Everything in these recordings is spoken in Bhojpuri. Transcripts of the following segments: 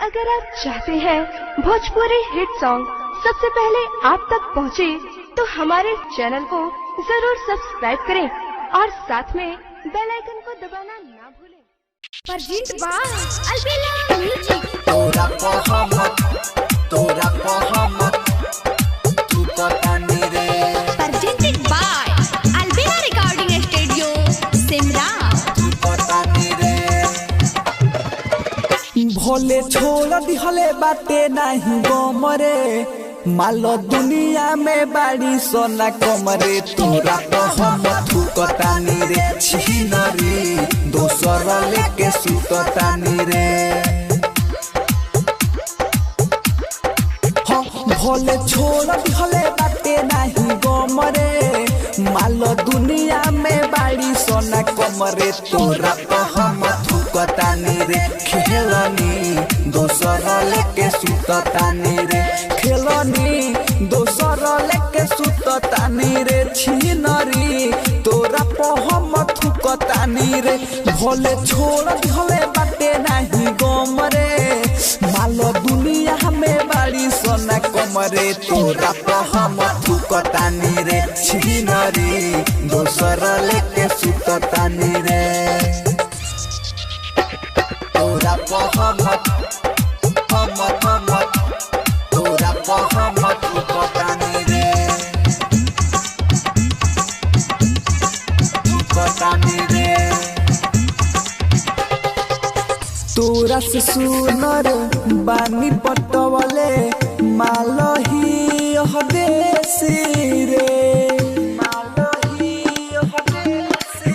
अगर आप चाहते हैं भोजपुरी हिट सॉन्ग सबसे पहले आप तक पहुंचे, तो हमारे चैनल को जरूर सब्सक्राइब करें और साथ में बेल आइकन को दबाना ना भूलें। Parjeet by Albela music. तोरा मोहम्मद तू पता नहीं रे। Parjeet by Albela recording studio Simra. तू पता नहीं रे। भोले छोड़ दिहले बाटे नहीं गोमरे, मालो दुनिया में बाड़ी सोना कमरे। तोरा मोहम्मद तू पता नहीं रे। छिनरी दोसर लेके सुतता नहीं रे। भोले छोड़ दिहले बाटे नहीं गोमरे, मालो दुनिया में बाड़ी सोना कमरे। तोरा मोहम्मद तू पता नहीं रे। खेलनी दोसर लेके सुतता नहीं रे। खेलनी दोसर लेके सुतता नहीं रे। छिनरी तोरा मोहम्मद तू पता नहीं रे। भोले छोड़ दिहले बाटे नहीं गोमरे, मालो दुनिया में बाड़ी सोना कमरे। तोरा मोहम्मद तू पता नहीं रे। छिनरी दोसर लेके सुतता नहीं रे। तोरा मोहम्मद तोरा मोहम्मद तू पता नहीं रे। तू पता नहीं रे। तोरा से सुनर बानी पटवले, मालो ही देसी रे। मालो ही देसी।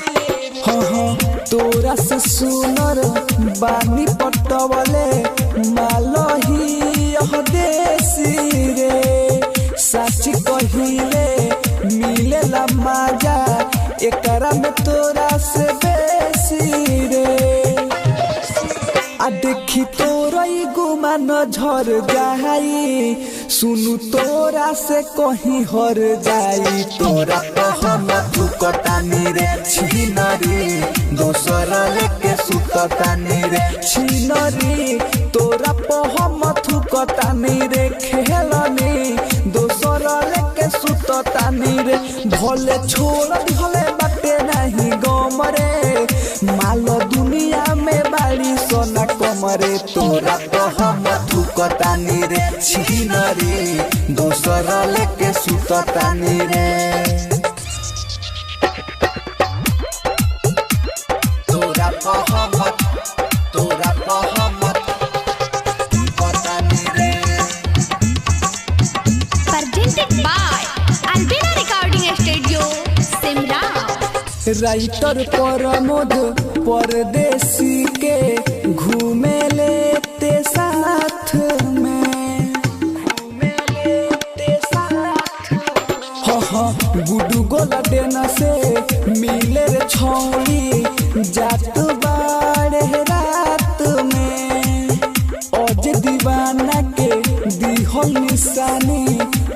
हाँ तोरा से सुनर बानी पटवले, मालो ही देसी रे। सच कहिले मिलेला मजा, एकरा में तोरा से बेसी रे। आ देखी तोरा गुमान झर जाई, सुनु तोरा से कहीं हर जाई। तोरा मोहम्मद तू पता नहीं रे। छिनरी दोसर लेके सुतता नहीं रे। छिनरी तोरा मोहम्मद तू पता नहीं रे। खेलनी दोसर लेके सुतता नहीं रे। भोले छोड़ दिहले बाटे नहीं गोमरे, मालो दुनिया में बाड़ी सोना कमरे। तोरा मोहम्मद तू पता नहीं रे। छिनरी दोसर लेके सुतता नहीं रे। तोरा मोहम्मद तू पता नहीं रे। Parjeet by Albela recording studio Simra. Writer Pramod Pardesi के घूमे लेते साथ में। हाँ गुडू गोला देना से मिले रे छौली, जात बाड़े रात में। अज दीवाना के दिहल निशानी,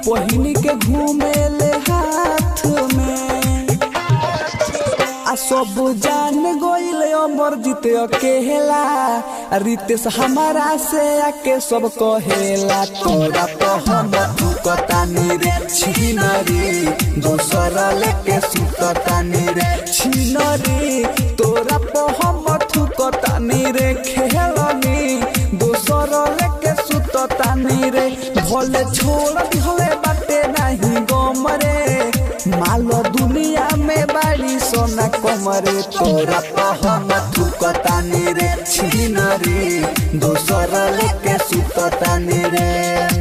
पहिनी के घूमे ले हाथ में। आ सब जान गोइल अमर जीते अकेला, रितेश हमारा से आके सब कहेला। तोरा मोहम्मद तू पता नहीं रे। छिनरी दोसर लेके सुतता नहीं रे। छिनरी तोरा मोहम्मद तू पता नहीं रे। खेलनी दोसर लेके सुतता नहीं रे। भोले छोड़ दिहले बाटे नहीं गोमरे, मालो दुनिया में बाड़ी सोना कमरे। तोरा मोहम्मद तू पता नहीं रे। छिनरी दोसर लेके सुतता नहीं रे।